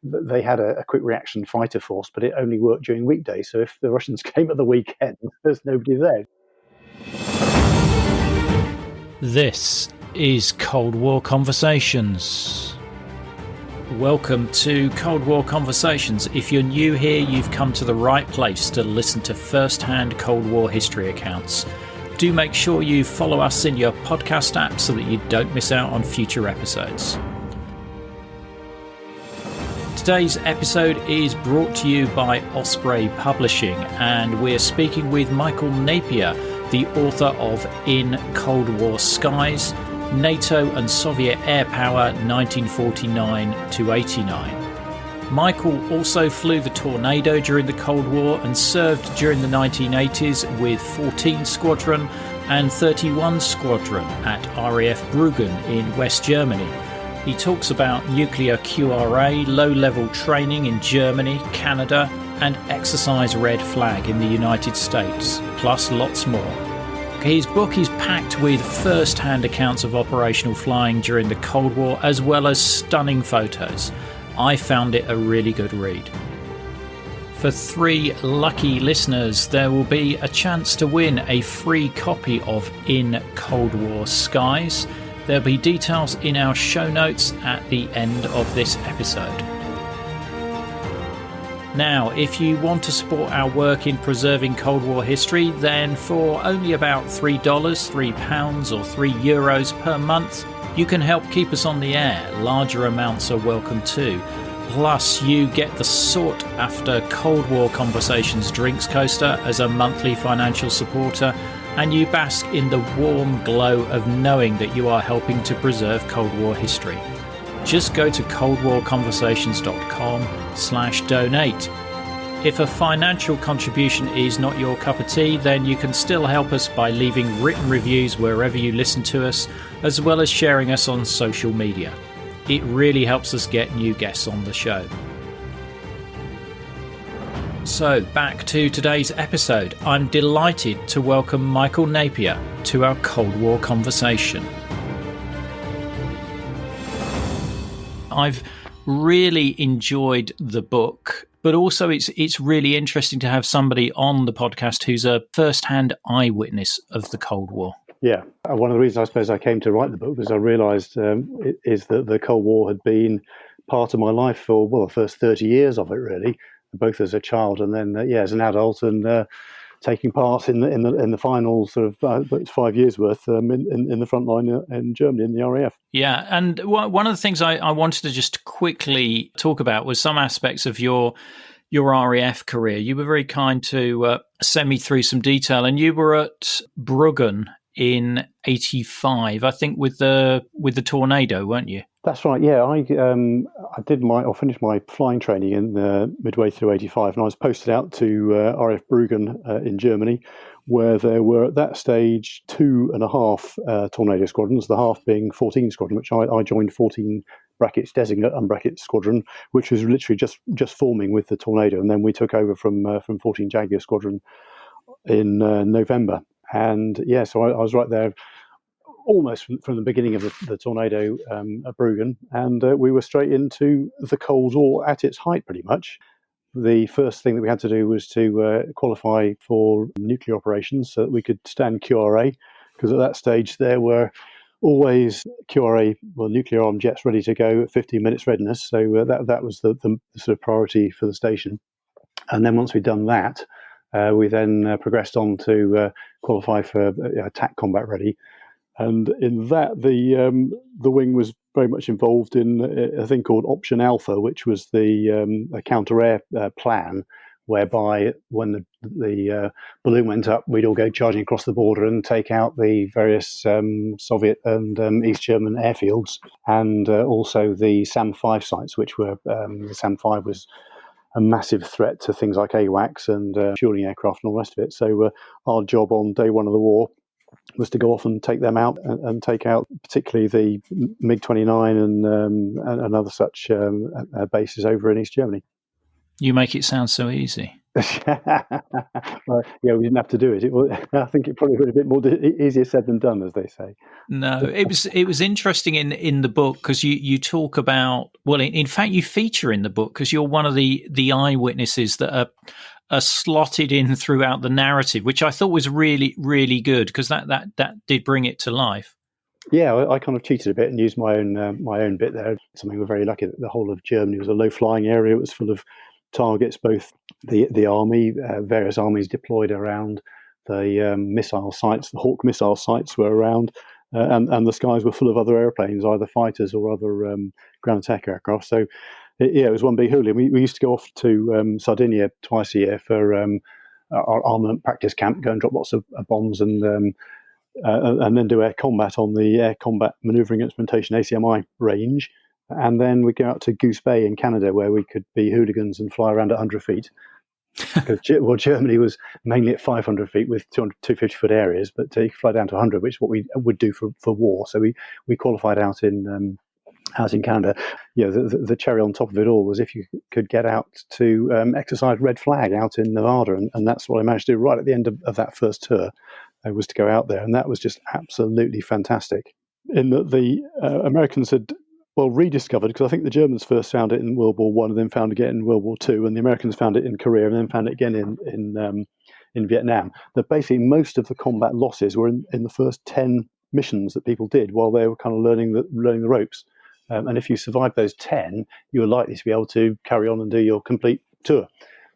they had a quick reaction fighter force, but it only worked during weekdays. So if the Russians came at the weekend, there's nobody there. This is Cold War Conversations. Welcome to Cold War Conversations. If you're new here, you've come to the right place to listen to first-hand Cold War history accounts. Do make sure you follow us in your podcast app so that you don't miss out on future episodes. Today's episode is brought to you by Osprey Publishing, and we're speaking with Michael Napier, the author of In Cold War Skies, NATO and Soviet AirPower 1949 to 89. Michael also flew the Tornado during the Cold War and served during the 1980s with 14 Squadron and 31 Squadron at RAF Brüggen in West Germany. He talks about nuclear QRA, low-level training in Germany, Canada, and Exercise Red Flag in the United States, plus lots more. His book is packed with first-hand accounts of operational flying during the Cold War, as well as stunning photos. I found it a really good read. For 3 lucky listeners, there will be a chance to win a free copy of In Cold War Skies. There'll be details in our show notes at the end of this episode. Now, if you want to support our work in preserving Cold War history, then for only about $3, £3 or €3 per month, you can help keep us on the air. Larger amounts are welcome too. Plus, you get the sought-after Cold War Conversations drinks coaster as a monthly financial supporter, and you bask in the warm glow of knowing that you are helping to preserve Cold War history. Just go to coldwarconversations.com/donate. If a financial contribution is not your cup of tea, then you can still help us by leaving written reviews wherever you listen to us, as well as sharing us on social media. It really helps us get new guests on the show. So, back to today's episode. I'm delighted to welcome Michael Napier to our Cold War conversation. I've really enjoyed the book, but also it's really interesting to have somebody on the podcast who's a first-hand eyewitness of the Cold War. Yeah, one of the reasons I suppose I came to write the book was I realised is that the Cold War had been part of my life for, well, the first 30 years of it, really, both as a child and then, as an adult, and taking part in the final sort of 5 years worth in the front line in Germany in the RAF. Yeah, and one of the things I wanted to just quickly talk about was some aspects of your RAF career. You were very kind to send me through some detail, and you were at Brüggen in 85, I think, with the Tornado, weren't you? That's right. Yeah, I finished my flying training in midway through 85, and I was posted out to RAF Brüggen in Germany, where there were at that stage 2.5 Tornado squadrons, the half being 14 Squadron, which I joined 14 brackets designate unbracket squadron, which was literally just forming with the Tornado, and then we took over from 14 Jaguar Squadron in November. And so I was right there almost from the beginning of the Tornado at Brüggen, and we were straight into the Cold War at its height, pretty much. The first thing that we had to do was to qualify for nuclear operations so that we could stand QRA, because at that stage there were always QRA, nuclear armed jets ready to go at 15 minutes readiness, so that was the sort of priority for the station. And then once we'd done that, we then progressed on to qualify for attack combat ready. And in that, the wing was very much involved in a thing called Option Alpha, which was a counter-air plan, whereby when the balloon went up, we'd all go charging across the border and take out the various Soviet and East German airfields, and also the SAM-5 sites, which were the SAM-5 was a massive threat to things like AWACS and fueling aircraft and all the rest of it. So our job on day one of the war was to go off and take them out and take out particularly the MiG-29 and other such bases over in East Germany. You make it sound so easy. Well, yeah, we didn't have to do it. I think it probably would have been more easier said than done, as they say. No, it was interesting in the book because you talk about, well, in fact you feature in the book because you're one of the eyewitnesses that are slotted in throughout the narrative, which I thought was really, really good because that did bring it to life. Yeah, I kind of cheated a bit and used my own bit there. Something we're very lucky that the whole of Germany was a low flying area. It was full of targets, both the army, various armies deployed around, the missile sites, the Hawk missile sites were around, and the skies were full of other airplanes, either fighters or other ground attack aircraft. So it was one big hooligan. We used to go off to Sardinia twice a year for our armament practice camp, go and drop lots of bombs and then do air combat on the Air Combat Maneuvering Instrumentation ACMI range. And then we go out to Goose Bay in Canada, where we could be hooligans and fly around at 100 feet. Because Germany was mainly at 500 feet with 250-foot areas, but you could fly down to 100, which is what we would do for war. So we qualified out in Canada. The cherry on top of it all was if you could get out to exercise red flag out in Nevada, and that's what I managed to do right at the end of that first tour. Was to go out there, and that was just absolutely fantastic. In that the Americans had rediscovered, because I think the Germans first found it in World War One, and then found it again in World War Two, and the Americans found it in Korea, and then found it again in Vietnam. That basically most of the combat losses were in the first 10 missions that people did while they were kind of learning the ropes. And if you survived those 10, you were likely to be able to carry on and do your complete tour.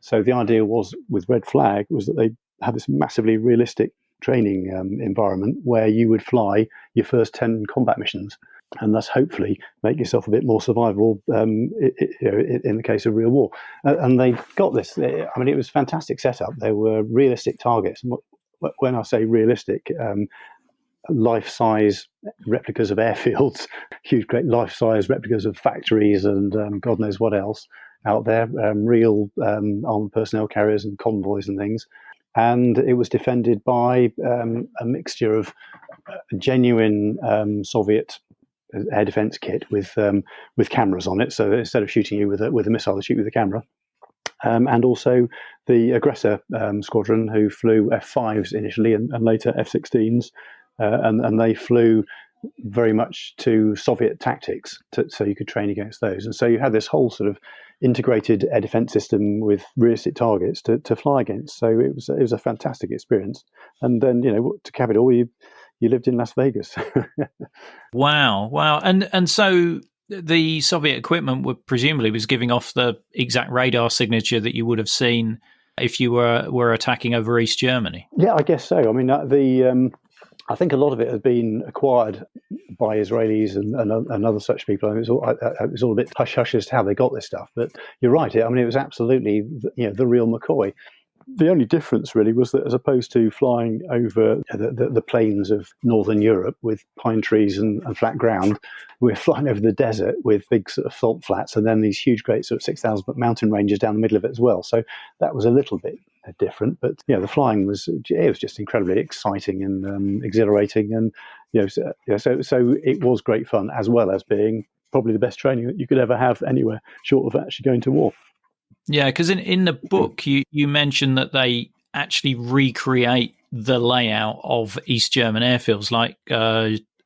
So the idea was with Red Flag was that they had this massively realistic training environment where you would fly your first 10 combat missions and thus hopefully make yourself a bit more survivable in the case of real war. And they got this. I mean, it was a fantastic setup. There were realistic targets. When I say realistic, life-size replicas of airfields, huge, great life-size replicas of factories and God knows what else out there, real armed personnel carriers and convoys and things. And it was defended by a mixture of genuine Soviet air defense kit with cameras on it. So that instead of shooting you with a missile, they shoot with a camera. And also the aggressor squadron, who flew F-5s initially and later F-16s, and they flew very much to Soviet tactics, so you could train against those. And so you had this whole sort of integrated air defense system with realistic targets to fly against. So it was a fantastic experience. And then, to cap it all, you lived in Las Vegas. Wow. And so the Soviet equipment presumably was giving off the exact radar signature that you would have seen if you were attacking over East Germany. Yeah, I guess so. I mean, I think a lot of it has been acquired by Israelis and other such people. I mean, it was all a bit hush-hush as to how they got this stuff. But you're right. I mean, it was absolutely the real McCoy. The only difference really was that as opposed to flying over the plains of northern Europe with pine trees and flat ground, we're flying over the desert with big sort of salt flats and then these huge, great sort of 6,000-foot mountain ranges down the middle of it as well. So that was a little bit different, but the flying was just incredibly exciting and exhilarating, and so it was great fun, as well as being probably the best training that you could ever have anywhere short of actually going to war. Yeah, because in the book you mentioned that they actually recreate the layout of East German airfields like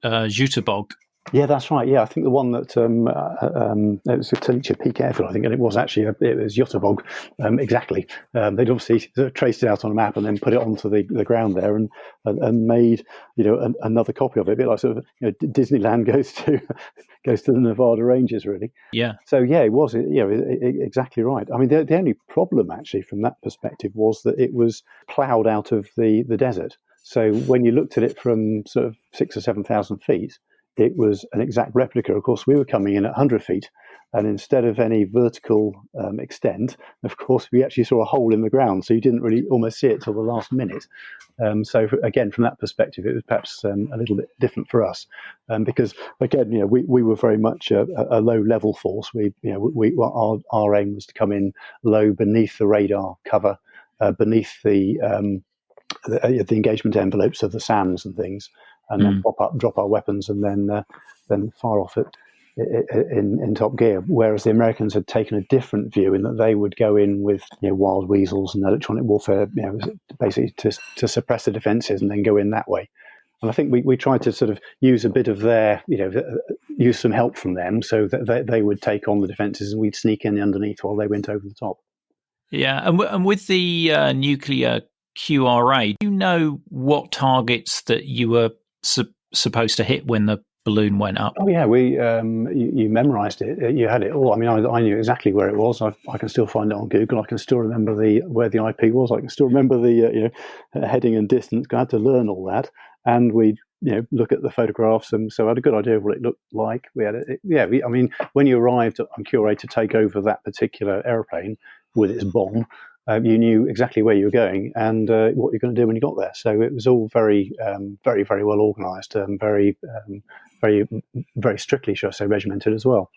Jüterbog. Yeah, that's right. Yeah, I think the one that it was Talicia Peak Airfield, I think, and it was actually it was Jüterbog, exactly. They'd obviously sort of traced it out on a map and then put it onto the ground there and made another copy of it, a bit like sort of Disneyland goes to the Nevada ranges, really. Yeah. So yeah, it was exactly right. I mean, the only problem actually from that perspective was that it was ploughed out of the desert. So when you looked at it from sort of 6,000 or 7,000 feet. It was an exact replica. Of course, we were coming in at 100 feet, and instead of any vertical extent, of course, we actually saw a hole in the ground, so you didn't really almost see it till the last minute. So again, from that perspective, it was perhaps a little bit different for us, because again, we were very much a low-level force. Our aim was to come in low beneath the radar cover, beneath the engagement envelopes of the SAMs and things. And then drop our weapons, and then fire off at in Top Gear, whereas the Americans had taken a different view in that they would go in with wild weasels and electronic warfare, basically to suppress the defences and then go in that way. And I think we tried to sort of use a bit of their, use some help from them so that they would take on the defences and we'd sneak in underneath while they went over the top. Yeah, and with the nuclear QRA, do you know what targets that you were supposed to hit when the balloon went up? Oh yeah, you memorised it. You had it all. I mean, I knew exactly where it was. I can still find it on Google. I can still remember where the IP was. I can still remember the heading and distance. I had to learn all that, and we look at the photographs, and so I had a good idea of what it looked like. We had it. I mean, when you arrived on QRA to take over that particular aeroplane with its bomb, you knew exactly where you were going and what you're going to do when you got there. So it was all very, very, very well organised, very, very strictly, shall I say, regimented as well.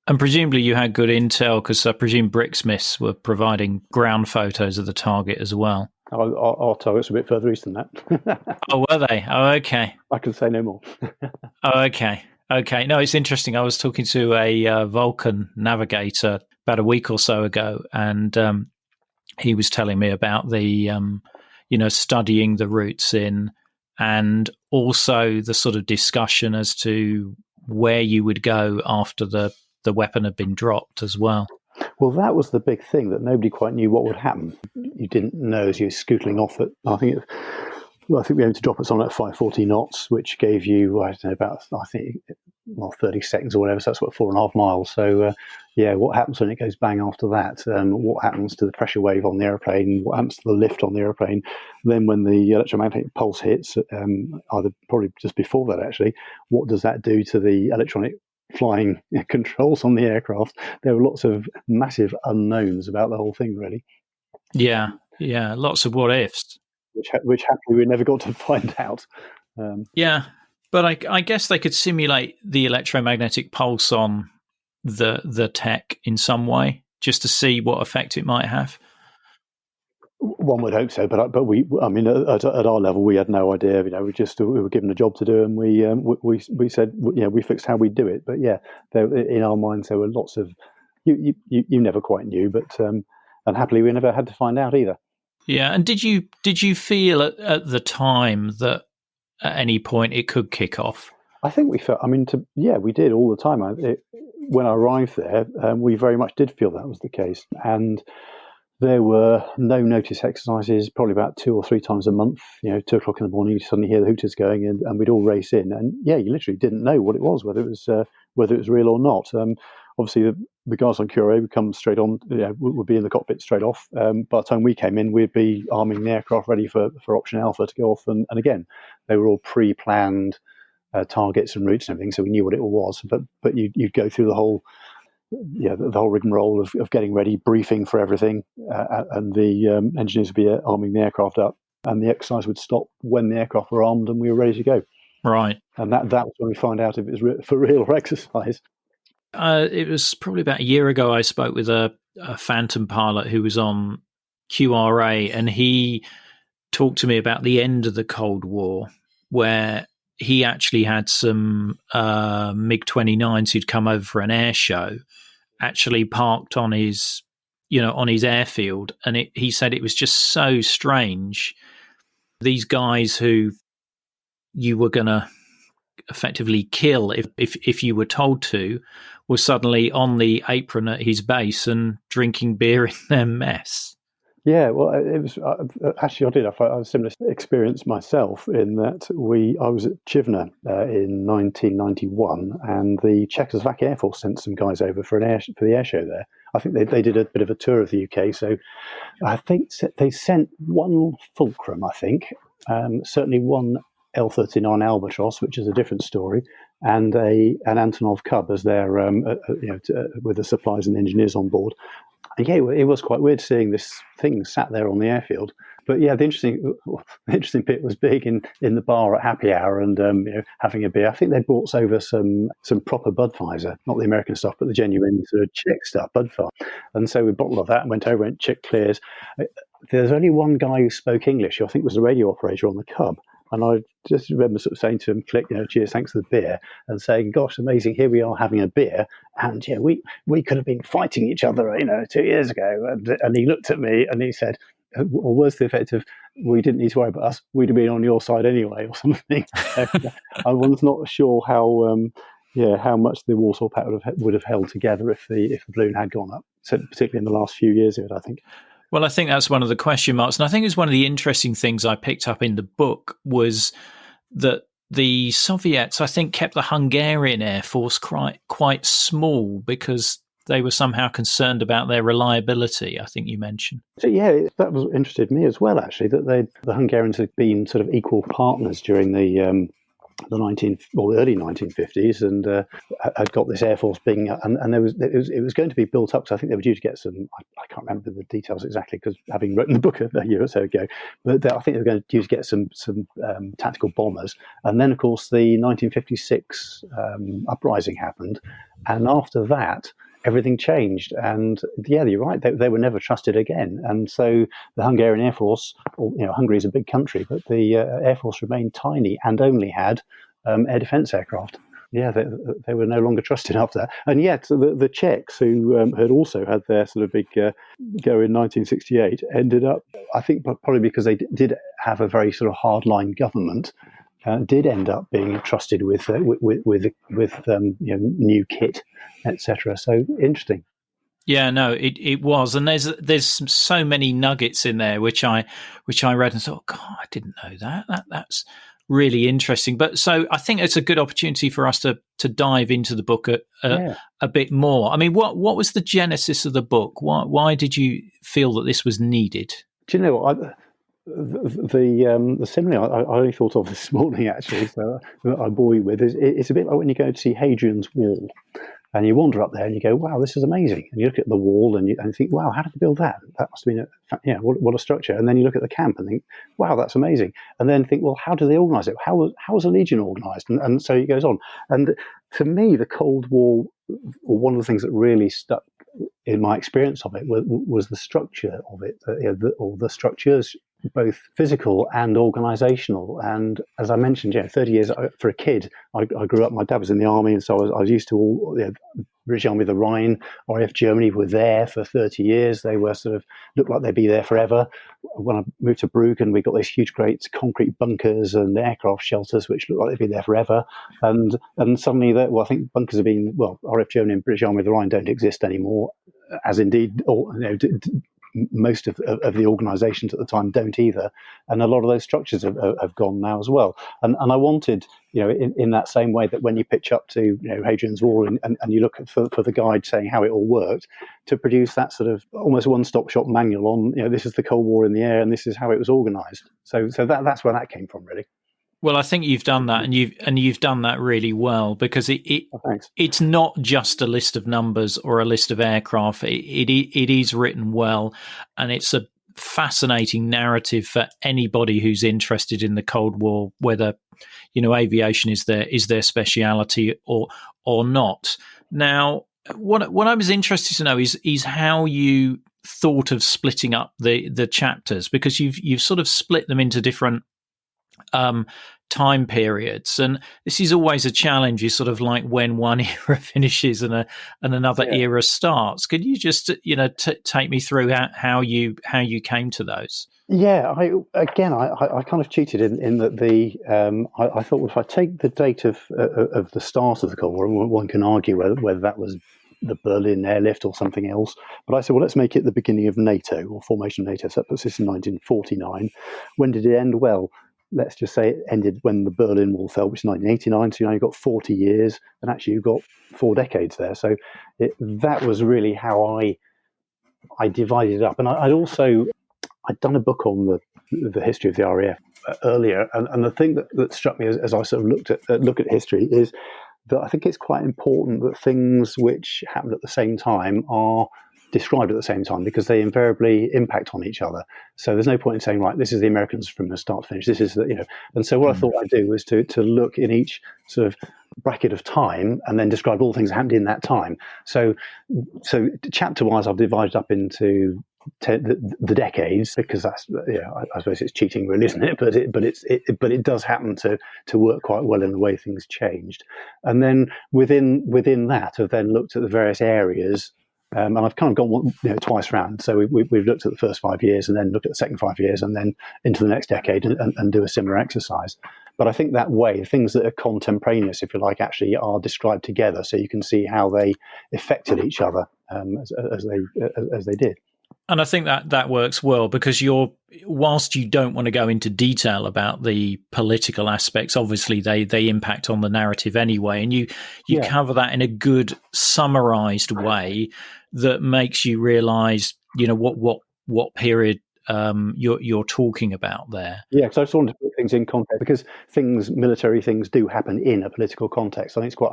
And presumably you had good intel, because I presume Bricksmiths were providing ground photos of the target as well. Our target's a bit further east than that. Oh, were they? Oh, okay. I can say no more. Oh, okay. Okay. No, it's interesting. I was talking to a Vulcan navigator about a week or so ago, and he was telling me about the, studying the routes in, and also the sort of discussion as to where you would go after the weapon had been dropped as well. Well, that was the big thing, that nobody quite knew what would happen. You didn't know as you were scootling off at, I think we aimed to drop it something like 540 knots, which gave you, 30 seconds or whatever. So that's 4.5 miles. So, what happens when it goes bang after that? What happens to the pressure wave on the airplane? What happens to the lift on the airplane? Then when the electromagnetic pulse hits, either probably just before that actually, what does that do to the electronic flying controls on the aircraft? There were lots of massive unknowns about the whole thing, really. Yeah, lots of what ifs. Which happily we never got to find out. But I guess they could simulate the electromagnetic pulse on the tech in some way, just to see what effect it might have. One would hope so, but at our level, we had no idea. We were given a job to do, and we said, we fixed how we do it. But in our minds there were lots of you never quite knew, but and happily we never had to find out either. Yeah, and did you feel at the time that at any point it could kick off? I think we felt. We did all the time. When I arrived there, we very much did feel that was the case, and there were no notice exercises, probably about 2 or 3 times a month. 2:00 in the morning, you suddenly hear the hooters going, and we'd all race in. And you literally didn't know what it was, whether it was real or not. Obviously, the guys on QRA would come straight on. Would be in the cockpit straight off. By the time we came in, we'd be arming the aircraft ready for Option Alpha to go off. And again, they were all pre-planned targets and routes and everything, so we knew what it all was. But you'd go through the whole rigmarole of getting ready, briefing for everything, and the engineers would be arming the aircraft up, and the exercise would stop when the aircraft were armed and we were ready to go. Right. And that was when we found out if it was for real or exercise. It was probably about a year ago I spoke with a Phantom pilot who was on QRA, and he talked to me about the end of the Cold War, where he actually had some MiG-29s who'd come over for an air show, actually parked on his airfield, and he said it was just so strange. These guys who you were going to effectively kill if you were told to, were suddenly on the apron at his base and drinking beer in their mess. Yeah, well, it was actually I did have a similar experience myself in that I was at Chivna in 1991, and the Czechoslovak Air Force sent some guys over for the air show there. I think they did a bit of a tour of the UK, so I think they sent one Fulcrum, I think, certainly one L-39 Albatross, which is a different story, and an Antonov Cub as their with the supplies and engineers on board. And it was quite weird seeing this thing sat there on the airfield. But the interesting bit was being in the bar at happy hour and having a beer. I think they brought over some proper Budweiser, not the American stuff, but the genuine sort of Czech stuff, Budvar. And so we bottled of that and went over and Czech clears. There's only one guy who spoke English, who I think was the radio operator on the Cub. And I just remember sort of saying to him, "Click, cheers, thanks for the beer," and saying, "Gosh, amazing! Here we are having a beer, and we could have been fighting each other, 2 years ago." And he looked at me and he said, or words to the effect of, "We didn't need to worry about us. We'd have been on your side anyway," or something. So, I was not sure how much the Warsaw Pact would have held together if the balloon had gone up, so particularly in the last few years of it, I think. Well, I think that's one of the question marks. And I think it's one of the interesting things I picked up in the book was that the Soviets, I think, kept the Hungarian Air Force quite small because they were somehow concerned about their reliability, I think you mentioned. So, that was interested me as well, actually, that the Hungarians had been sort of equal partners during the early 1950s, and had got this air force being, and it was going to be built up. So I think they were due to get some. I can't remember the details exactly because having written the book a year or so ago, but I think they were due to get some tactical bombers. And then, of course, the 1956 uprising happened, and after that, everything changed. And you're right, they were never trusted again. And so the Hungarian Air Force, Hungary is a big country, but the Air Force remained tiny and only had air defense aircraft. They were no longer trusted after that. And yet the Czechs, who had also had their sort of big go in 1968, ended up, I think probably because they did have a very sort of hardline government, did end up being trusted with new kit, etc. So interesting. Yeah, no, it was, and there's so many nuggets in there which I read and thought, God, I didn't know that. That's really interesting. But so I think it's a good opportunity for us to dive into the book a bit more. I mean, what was the genesis of the book? Why did you feel that this was needed? Do you know what? The simile I only thought of this morning, actually, so I bore you with, is it's a bit like when you go to see Hadrian's Wall, and you wander up there and you go, "Wow, this is amazing!" And you look at the wall and you think, "Wow, how did they build that? That must have been what a structure." And then you look at the camp and think, "Wow, that's amazing." And then think, "Well, how do they organise it? How was a legion organised?" And so it goes on. And to me, the Cold War, or one of the things that really stuck in my experience of it, was the structure of it, or the structures, both physical and organisational. And as I mentioned, 30 years for a kid, I grew up. My dad was in the army, and so I was used to all British Army, the Rhine, RAF Germany were there for 30 years. They were sort of looked like they'd be there forever. When I moved to Brüggen, we got these huge, great concrete bunkers and aircraft shelters, which looked like they'd be there forever. And suddenly, I think bunkers have been, RAF Germany and British Army, the Rhine don't exist anymore, as indeed, most of the organisations at the time don't either, and a lot of those structures have gone now as well. And I wanted, in that same way that when you pitch up to Hadrian's Wall and you look for the guide saying how it all worked, to produce that sort of almost one-stop shop manual on this is the Cold War in the air and this is how it was organised. So that's where that came from, really. Well, I think you've done that, and you've done that really well, because it's not just a list of numbers or a list of aircraft. It is written well, and it's a fascinating narrative for anybody who's interested in the Cold War, whether aviation is their speciality or not. Now, what I was interested to know is how you thought of splitting up the chapters, because you've sort of split them into different time periods, and this is always a challenge. Is sort of like when one era finishes and another era starts. Could you just take me through how you came to those? Yeah, I kind of cheated in that I thought, well, if I take the date of the start of the Cold War, one can argue whether that was the Berlin airlift or something else, but I said, well, let's make it the beginning of NATO, or formation of NATO. So that puts this in 1949. When did it end? Well, let's just say it ended when the Berlin Wall fell, which is 1989. So you've got 40 years, and actually you've got 4 decades there. So that was really how I divided it up. And I'd done a book on the history of the RAF earlier, and the thing that struck me as I sort of look at history is that I think it's quite important that things which happened at the same time are described at the same time, because they invariably impact on each other. So there's no point in saying, right, this is the Americans from the start to finish. This is And so what I thought I'd do was to look in each sort of bracket of time and then describe all the things that happened in that time. So chapter wise, I've divided up into the decades, because that's I suppose it's cheating, really, isn't it? But it does happen to work quite well in the way things changed. And then within that, I've then looked at the various areas. And I've kind of gone twice round. So we've looked at the first 5 years and then looked at the second 5 years and then into the next decade and do a similar exercise. But I think that way, things that are contemporaneous, if you like, actually are described together, so you can see how they affected each other as they did. And I think that works well, because whilst you don't want to go into detail about the political aspects, obviously they impact on the narrative anyway, and you cover that in a good summarized way that makes you realize, what period you're talking about there. Yeah, because I just wanted to put things in context, because military things do happen in a political context. I think it's quite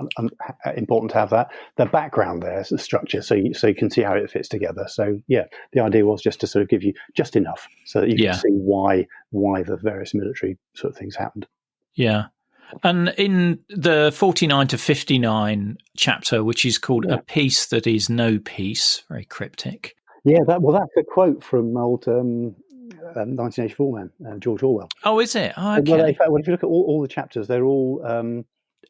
important to have the background there, the structure, so you can see how it fits together. So yeah, the idea was just to sort of give you just enough so that you can see why the various military sort of things happened. Yeah. And in the 49 to 59 chapter, which is called A Peace That Is No Peace, very cryptic. Yeah, that's a quote from old 1984 man, George Orwell. Oh, is it? Oh, okay. Well, in fact, if you look at all the chapters, they're all...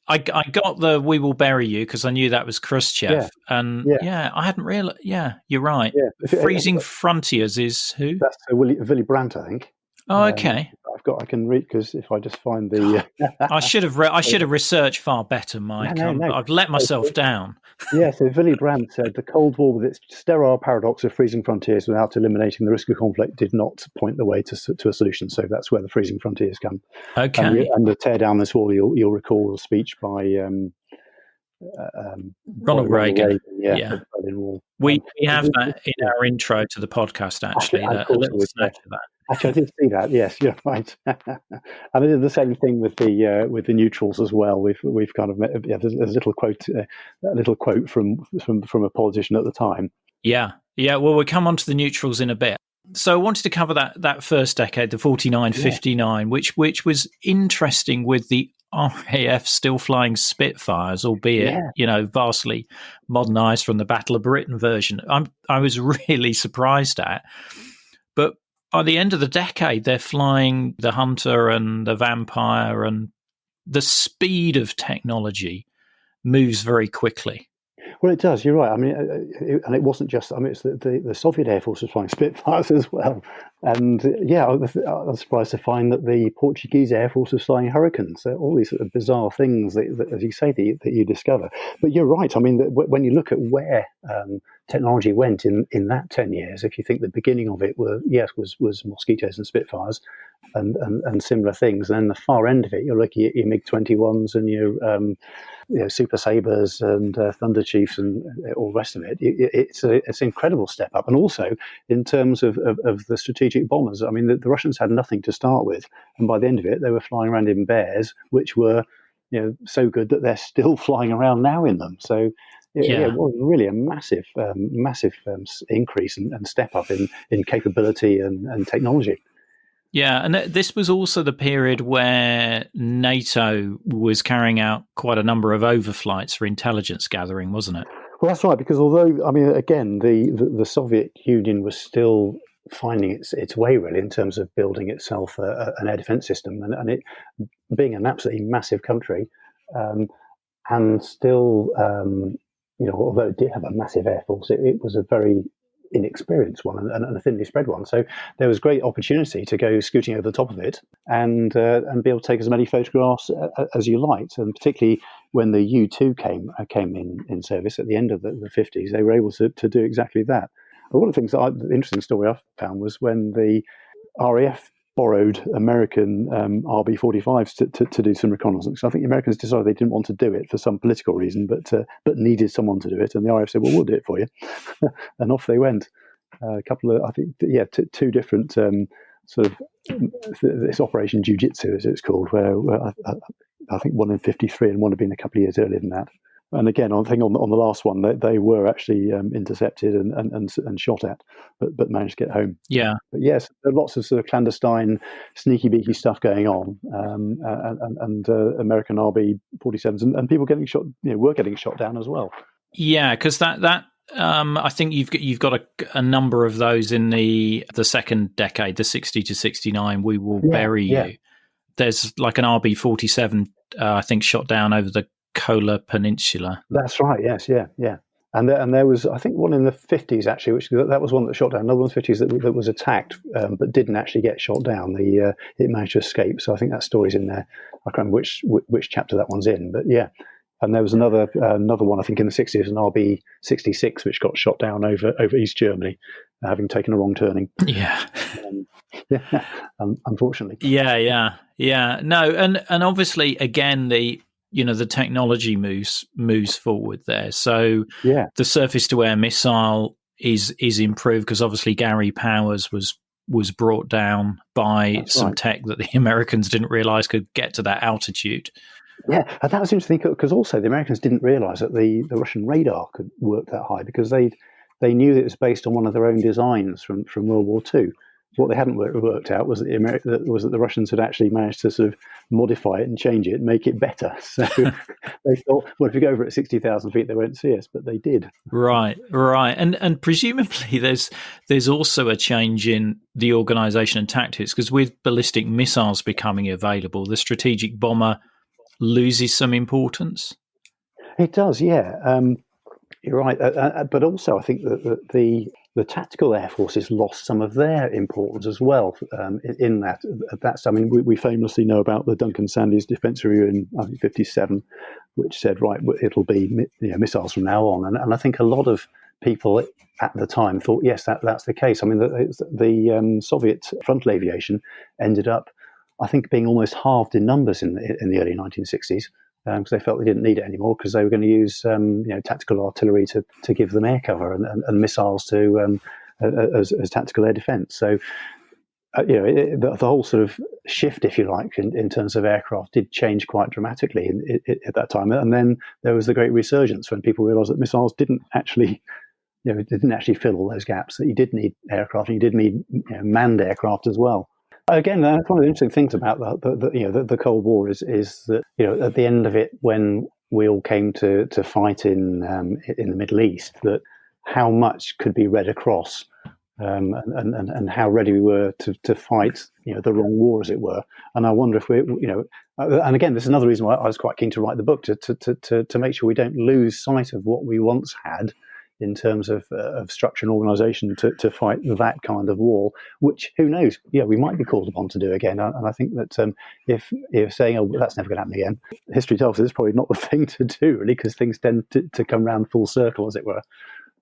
I got the "We Will Bury You" because I knew that was Khrushchev, and I hadn't realized. Yeah, you're right. Yeah. Freezing Frontiers is who? That's Willy Brandt, I think. Oh, okay. I can read, because if I just find the... I should have researched far better, Mike. No. I've let myself down. Yeah, so Willy Brandt said the Cold War, with its sterile paradox of freezing frontiers without eliminating the risk of conflict, did not point the way to a solution. So that's where the freezing frontiers come. Okay. And to tear down this wall, you'll recall a speech by Ronald Reagan. Yeah. We have that in our intro to the podcast, actually. A little snatch of that. Actually, I did see that. Yes, you're right. And I did the same thing with the neutrals as well. We've kind of there's a little quote from a politician at the time. Yeah. Well, we'll come on to the neutrals in a bit. So I wanted to cover that first decade, the 49-59, which was interesting, with the RAF still flying Spitfires, albeit vastly modernised from the Battle of Britain version. I was really surprised at, but by the end of the decade, they're flying the Hunter and the Vampire, and the speed of technology moves very quickly. Well, it does. You're right. I mean, and it wasn't just. I mean, it's the Soviet Air Force was flying Spitfires as well, and I was surprised to find that the Portuguese Air Force was flying Hurricanes. So all these sort of bizarre things that as you say, that you discover. But you're right. I mean, when you look at where technology went in that 10 years, if you think the beginning of it was mosquitoes and Spitfires and similar things, and then the far end of it, you're looking at your MiG-21s and your Super Sabres and Thunder Chiefs and all the rest of it. It's an incredible step up. And also in terms of the strategic bombers, I mean, the Russians had nothing to start with, and by the end of it, they were flying around in Bears, which were so good that they're still flying around now in them. So it was really a massive increase and step up in capability and technology. Yeah, and this was also the period where NATO was carrying out quite a number of overflights for intelligence gathering, wasn't it? Well, that's right, because although, I mean, again, the Soviet Union was still finding its way, really, in terms of building itself an air defense system, and it being an absolutely massive country, and still, although it did have a massive air force, it was a very inexperienced one and a thinly spread one. So there was great opportunity to go scooting over the top of it and be able to take as many photographs as you liked. And particularly when the U-2 came in service at the end of the 50s, they were able to do exactly that. But one of the things the interesting story I found was when the RAF borrowed American RB-45s to do some reconnaissance. I think the Americans decided they didn't want to do it for some political reason, but needed someone to do it, and the RAF said, "Well, we'll do it for you," and off they went. A couple of, I think, two different sort of this Operation Jiu-Jitsu, as it's called, where I think one in 53 and one had been a couple of years earlier than that. And again, I think on the last one, they were actually intercepted and shot at, but managed to get home. Yeah. But yes, there are lots of sort of clandestine, sneaky beaky stuff going on, and American RB-47s and people getting shot, were getting shot down as well. Yeah, because that I think you've got a number of those in the second decade, the 60 to 69. We will bury you. There's like an RB-47, I think, shot down over the Kola Peninsula. That's right. Yes. Yeah. And there was, I think, one in the 50s actually, which that was one that shot down. Another one in the 50s that was attacked, but didn't actually get shot down. It managed to escape. So I think that story's in there. I can't remember which chapter that one's in, but yeah. And there was another one, I think, in the 60s, an RB-66, which got shot down over East Germany, having taken a wrong turning. Yeah. Unfortunately. Yeah. No, and obviously, again, the technology moves forward there. So the surface-to-air missile is improved because obviously Gary Powers was brought down by some tech that the Americans didn't realize could get to that altitude. Yeah, and that was interesting because also the Americans didn't realize that the Russian radar could work that high because they knew that it was based on one of their own designs from World War II. What they hadn't worked out was that the Russians had actually managed to sort of modify it and change it and make it better. So they thought, well, if we go over at 60,000 feet, they won't see us, but they did. Right. And presumably there's also a change in the organisation and tactics because with ballistic missiles becoming available, the strategic bomber loses some importance. It does, yeah. You're right, but also I think that the tactical air forces lost some of their importance as well. In that, I mean, we famously know about the Duncan Sandys Defence Review in I think 1957, which said, right, it'll be missiles from now on, and I think a lot of people at the time thought, yes, that's the case. I mean, the Soviet frontal aviation ended up, I think, being almost halved in numbers in the early 1960s. Because they felt they didn't need it anymore because they were going to use tactical artillery to give them air cover and missiles to as tactical air defence. So the whole sort of shift, if you like, in terms of aircraft did change quite dramatically at that time. And then there was the great resurgence when people realised that missiles didn't actually fill all those gaps. That you did need aircraft and you did need manned aircraft as well. Again, that's one of the interesting things about the Cold War is that at the end of it, when we all came to fight in the Middle East, that how much could be read across, and how ready we were to fight the wrong war, as it were. And I wonder if and again, this is another reason why I was quite keen to write the book to make sure we don't lose sight of what we once had in terms of structure and organisation to fight that kind of war, which, who knows, we might be called upon to do again. And I think that if saying, oh, that's never going to happen again, history tells us it's probably not the thing to do, really, because things tend to come round full circle, as it were.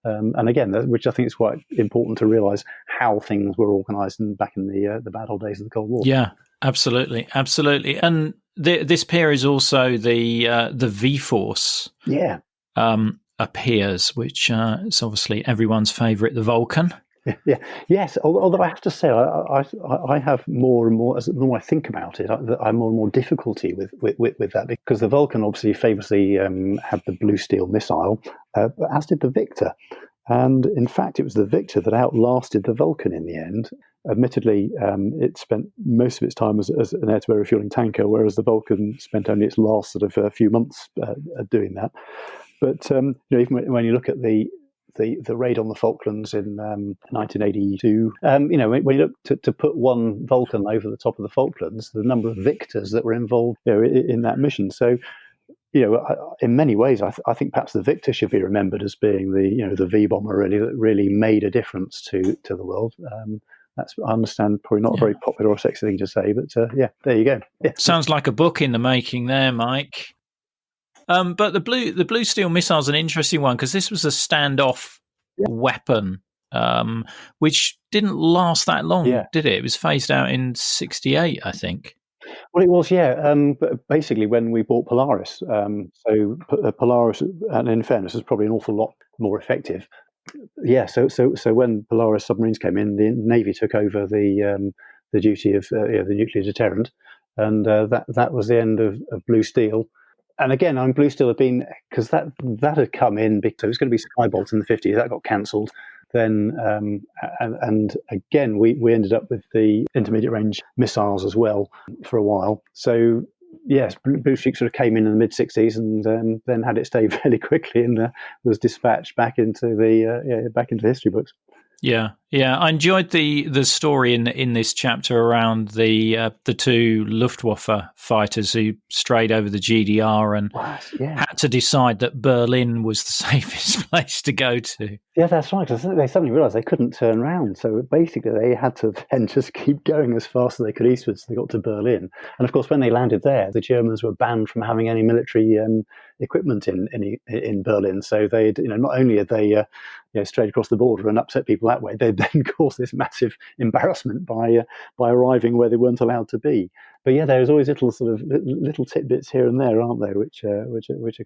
And again, which I think is quite important to realise how things were organised back in the bad old days of the Cold War. Yeah, absolutely. And this pair is also the V-Force. Yeah. Appears, which is obviously everyone's favourite, the Vulcan. Yeah, yes. Although I have to say, I have more and more, as the more I think about it, I have more and more difficulty with that, because the Vulcan obviously famously had the blue steel missile, but as did the Victor. And in fact, it was the Victor that outlasted the Vulcan in the end. Admittedly, it spent most of its time as an air-to-air refueling tanker, whereas the Vulcan spent only its last sort of few months doing that. But even when you look at the raid on the Falklands in 1982, when you look to put one Vulcan over the top of the Falklands, the number of victors that were involved in that mission. So, in many ways, I think perhaps the Victor should be remembered as being the V bomber really that really made a difference to the world. That's, I understand, probably not a very popular or sexy thing to say, but there you go. Yeah. Sounds like a book in the making there, Mike. But the blue steel missile is an interesting one because this was a standoff weapon, which didn't last that long, did it? It was phased out in 1968, I think. Well, it was, but basically when we bought Polaris. So Polaris, and in fairness, was probably an awful lot more effective. Yeah, so when Polaris submarines came in, the Navy took over the duty of the nuclear deterrent, and that was the end of blue steel. And again, Blue Steel had been, because that had come in, because it was going to be Skybolt in the 50s, that got cancelled. Then, and again, we ended up with the intermediate range missiles as well for a while. So Yes, Blue Streak sort of came in the mid '60s, and then had its day fairly quickly, and was dispatched back into the history books. Yeah, yeah. I enjoyed the story in this chapter around the two Luftwaffe fighters who strayed over the GDR and had to decide that Berlin was the safest place to go to. Yeah, that's right. They suddenly realised they couldn't turn around, so basically they had to then just keep going as fast as they could eastwards. So they got to Berlin, and of course, when they landed there, the Germans were banned from having any military equipment in Berlin. So they, not only had they strayed across the border and upset people that way, they'd then caused this massive embarrassment by arriving where they weren't allowed to be. But yeah, there's always little tidbits here and there, aren't there, which are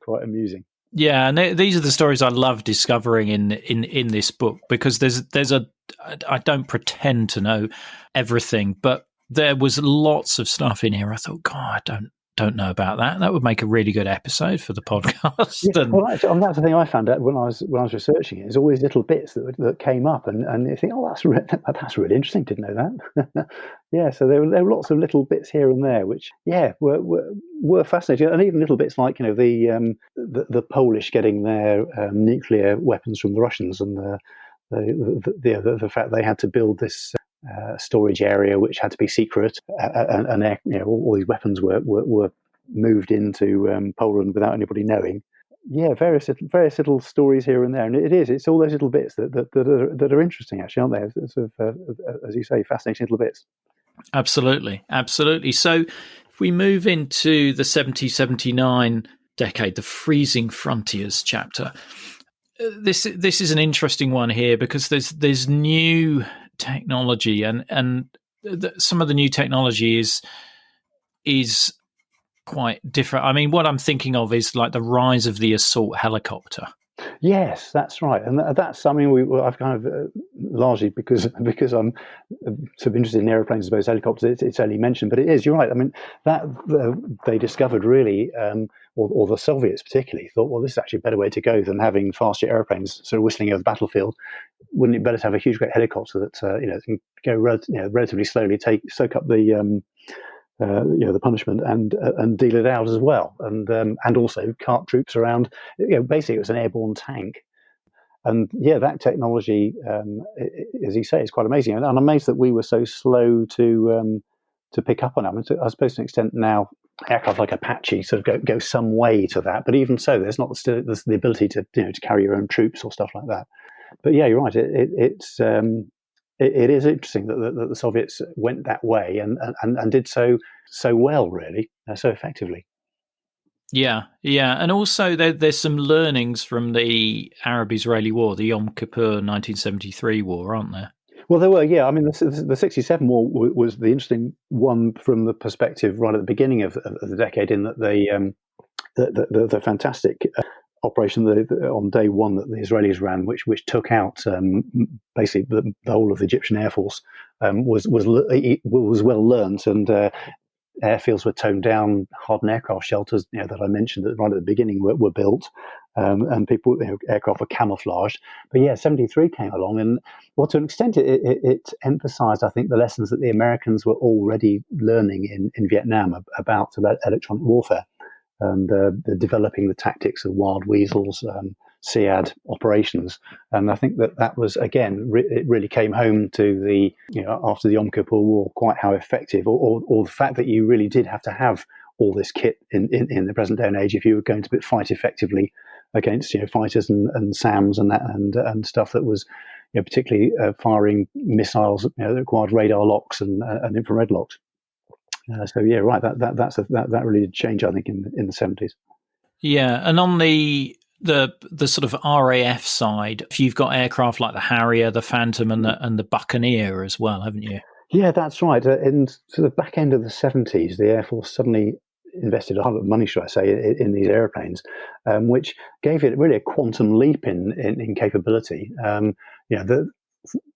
quite amusing. Yeah, and these are the stories I love discovering in this book, because I don't pretend to know everything, but there was lots of stuff in here. I thought, God, I don't know about that. That would make a really good episode for the podcast. Yeah, well, actually, that's the thing I found out when I was researching it. There's always little bits that came up, and you think, oh, that's really interesting. Didn't know that. Yeah, so there were lots of little bits here and there, which were fascinating, and even little bits like the Polish getting their nuclear weapons from the Russians, and the fact they had to build this storage area which had to be secret, and all these weapons were moved into Poland without anybody knowing. Yeah, various little stories here and there, and it's all those little bits that are interesting, actually, aren't they? Sort of, as you say, fascinating little bits. Absolutely. So if we move into the 70-79 decade, the freezing frontiers chapter, this is an interesting one here, because there's new technology, and some of the new technology is quite different. I mean, what I'm thinking of is like the rise of the assault helicopter. Yes, that's right, and that's something I've kind of largely because I'm sort of interested in aeroplanes as opposed to helicopters. It's only mentioned, but it is. You're right. I mean, that they discovered really, or the Soviets particularly thought, well, this is actually a better way to go than having fast jet airplanes sort of whistling over the battlefield. Wouldn't it better to have a huge, great helicopter that can go relatively slowly, soak up the punishment and deal it out as well, and also cart troops around. Basically, it was an airborne tank, and that technology, as you say, is quite amazing. And I'm amazed that we were so slow to pick up on it. I suppose to an extent now, aircraft like Apache sort of go some way to that, but even so, there's not the ability to carry your own troops or stuff like that. But yeah, you're right. It is interesting that the Soviets went that way and did so well, really, so effectively. Yeah, and also there's some learnings from the Arab-Israeli War, the Yom Kippur 1973 war, aren't there? Well, there were. Yeah, I mean, the '67 war was the interesting one from the perspective right at the beginning of the decade, in that the fantastic operation on day one that the Israelis ran, which took out basically the whole of the Egyptian Air Force, was well learnt, and airfields were toned down, hardened aircraft shelters that I mentioned right at the beginning were built, and aircraft were camouflaged. But yeah, 73 came along, and to an extent it emphasised, I think, the lessons that the Americans were already learning in Vietnam about electronic warfare, and developing the tactics of wild weasels, SEAD operations. And I think that was, again, it really came home to after the Yom Kippur War, quite how effective, or the fact that you really did have to have all this kit in the present day and age if you were going to fight effectively against fighters and SAMs and stuff that was particularly firing missiles that required radar locks and infrared locks. So yeah, right. That really did change, I think, in the 70s. Yeah, and on the sort of RAF side, you've got aircraft like the Harrier, the Phantom, and the Buccaneer as well, haven't you? Yeah, that's right. In sort of back end of the 70s, the Air Force suddenly invested a lot of money, should I say, in these airplanes, which gave it really a quantum leap in capability. The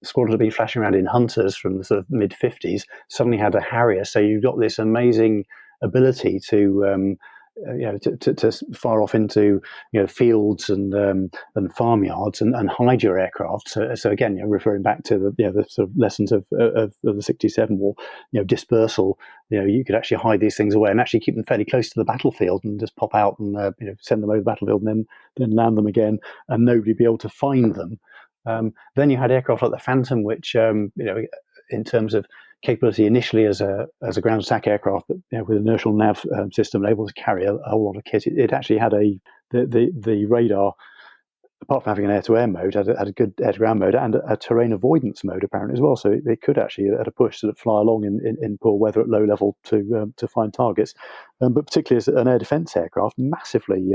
squadron had been flashing around in Hunters from the sort of mid-50s, suddenly had a Harrier, so you've got this amazing ability to to fire off into fields and farmyards and hide your aircraft. So again, referring back to the sort of lessons of the '67 war, dispersal. You could actually hide these things away and actually keep them fairly close to the battlefield and just pop out and send them over the battlefield and then land them again, and nobody be able to find them. Then you had aircraft like the Phantom, which in terms of capability initially as a ground attack aircraft, but with an inertial nav system able to carry a whole lot of kit. It actually had the radar, apart from having an air-to-air mode, had a good air-to-ground mode and a terrain avoidance mode apparently as well. So they could actually, at a push, sort of fly along in poor weather at low level to find targets. But particularly as an air defence aircraft, massively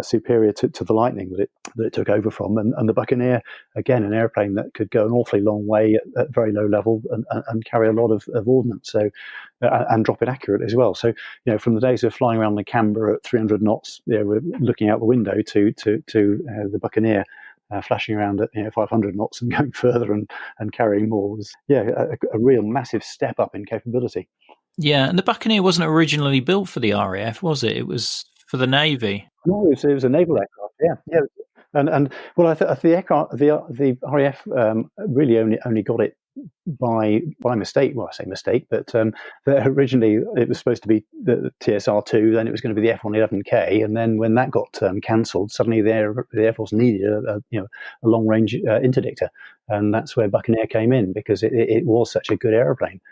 superior to the Lightning that it took over from, and the Buccaneer, again, an airplane that could go an awfully long way at very low level and carry a lot of ordnance, so and drop it accurately as well. So from the days of flying around the Canberra at 300 knots, we're looking out the window to the Buccaneer flashing around at 500 knots and going further and carrying more was a real massive step up in capability. Yeah, and the Buccaneer wasn't originally built for the RAF, was it? It was for the Navy. No, it was a naval aircraft. Yeah. And well, I the aircraft, the RAF really only got it by mistake. Well, I say mistake, but originally it was supposed to be the TSR-2. Then it was going to be the F-111K, and then when that got cancelled, suddenly the Air Force needed a long range interdictor, and that's where Buccaneer came in because it was such a good aeroplane.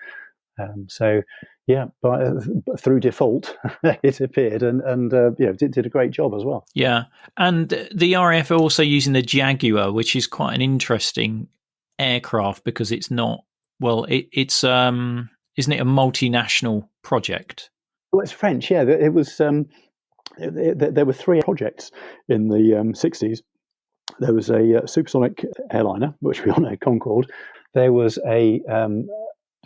But through default, it appeared and did a great job as well. Yeah, and the RAF are also using the Jaguar, which is quite an interesting aircraft because it's not it's isn't it a multinational project? Well, it's French. Yeah, it was. There were three projects in the '60s. There was a supersonic airliner, which we all know, Concorde. There was a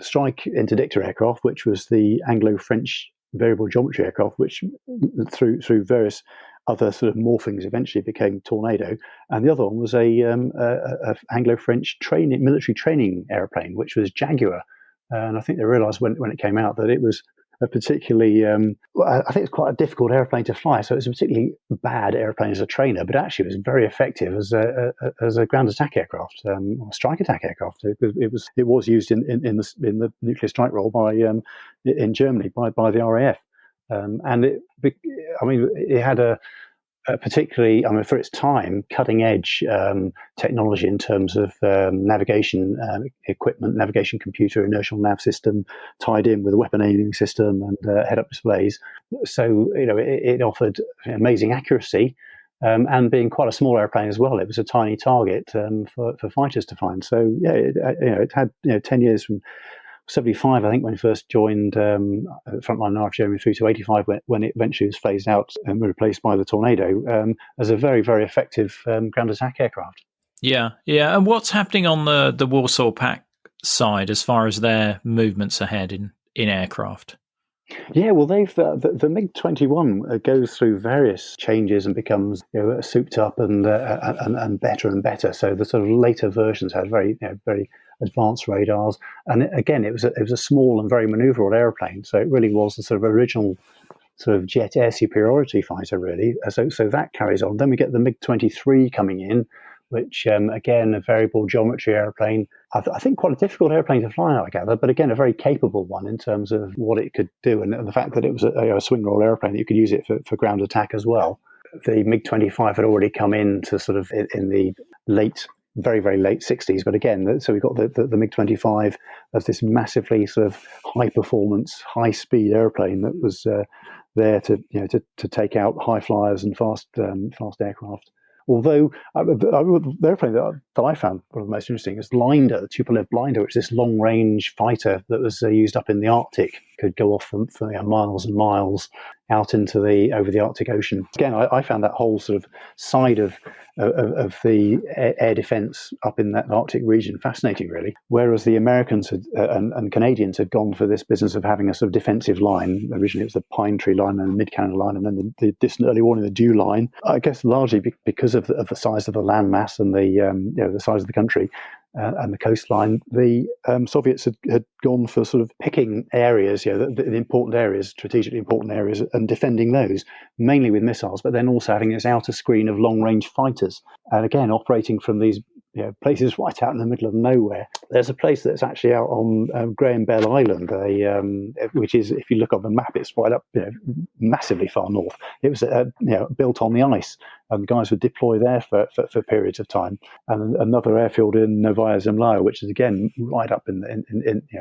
strike interdictor aircraft, which was the Anglo-French variable geometry aircraft, which through various other sort of morphings eventually became Tornado, and the other one was a Anglo-French military training airplane, which was Jaguar. And I think they realised when it came out that it was a particularly, I think it's quite a difficult airplane to fly. So it's a particularly bad airplane as a trainer, but actually it was very effective as a ground attack aircraft, or strike attack aircraft. It was used in the nuclear strike role in Germany by the RAF, and it had a particularly, for its time, cutting edge technology in terms of navigation equipment, navigation computer, inertial nav system, tied in with a weapon aiming system and head-up displays. So it offered amazing accuracy, and being quite a small airplane as well, it was a tiny target for fighters to find. So it had 10 years from 75, I think, when it first joined frontline RAF Germany through to 85, when it eventually was phased out and replaced by the Tornado, as a very, very effective ground attack aircraft. Yeah. And what's happening on the Warsaw Pact side as far as their movements ahead in aircraft? Yeah, well, they've the MiG-21 goes through various changes and becomes souped up and better and better. So the sort of later versions had very advanced radars, and again, it was a small and very manoeuvrable airplane. So it really was the sort of original sort of jet air superiority fighter, really. So that carries on. Then we get the MiG-23 coming in, which again, a variable geometry airplane. I think quite a difficult airplane to fly, I gather, but again, a very capable one in terms of what it could do, and the fact that it was a swing roll airplane, that you could use it for ground attack as well. The MiG-25 had already come in to sort of in the very, very late 60s, but again, so we've got the MiG-25 as this massively sort of high performance, high speed airplane that was there to take out high flyers and fast aircraft. Although the airplane that I found one of the most interesting is Blinder, the Tupolev Blinder, which is this long-range fighter that was used up in the Arctic, could go off for miles and miles out into over the Arctic Ocean. Again, I found that whole sort of side of the air defence up in that Arctic region fascinating, really. Whereas the Americans and Canadians had gone for this business of having a sort of defensive line. Originally, it was the Pine Tree line and the Mid-Canada line, and then the distant early warning, the Dew line. I guess largely because of the size of the landmass and the size of the country. and the coastline, the Soviets had gone for sort of picking areas, the important areas, strategically important areas, and defending those, mainly with missiles, but then also having this outer screen of long-range fighters. And again, operating from these places right out in the middle of nowhere. There's a place that's actually out on Graham Bell Island, which is, if you look on the map, it's right up massively far north. It was built on the ice, and guys would deploy there for periods of time. And another airfield in Novaya Zemlya, which is again right up in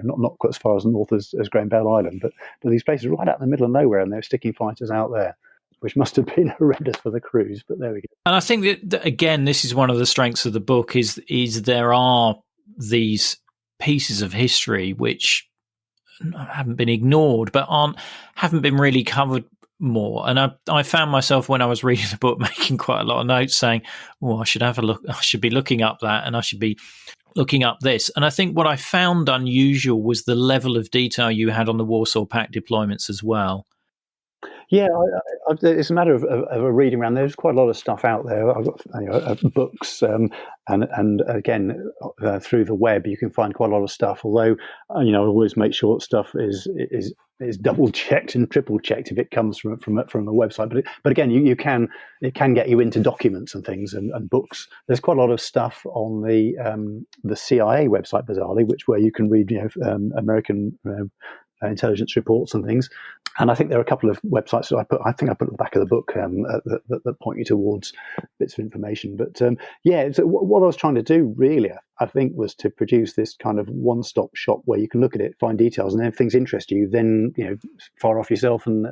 not quite as far as north as Graham Bell Island, but these places right out in the middle of nowhere, and they're sticking fighters out there, which must have been horrendous for the crews, but there we go. And I think that again, this is one of the strengths of the book is there are these pieces of history which haven't been ignored, but haven't been really covered more. And I found myself when I was reading the book making quite a lot of notes, saying, "Oh, I should have a look. I should be looking up that, and I should be looking up this." And I think what I found unusual was the level of detail you had on the Warsaw Pact deployments as well. Yeah, it's a matter of a reading around. There's quite a lot of stuff out there. I've got books, and again through the web you can find quite a lot of stuff. Although I always make sure that stuff is double checked and triple checked if it comes from a website. But again, it can get you into documents and things and books. There's quite a lot of stuff on the CIA website, bizarrely, where you can read American intelligence reports and things. And I think there are a couple of websites that I think I put at the back of the book that point you towards bits of information. But what I was trying to do really, I think, was to produce this kind of one-stop shop where you can look at it, find details, and then if things interest you, then fire off yourself and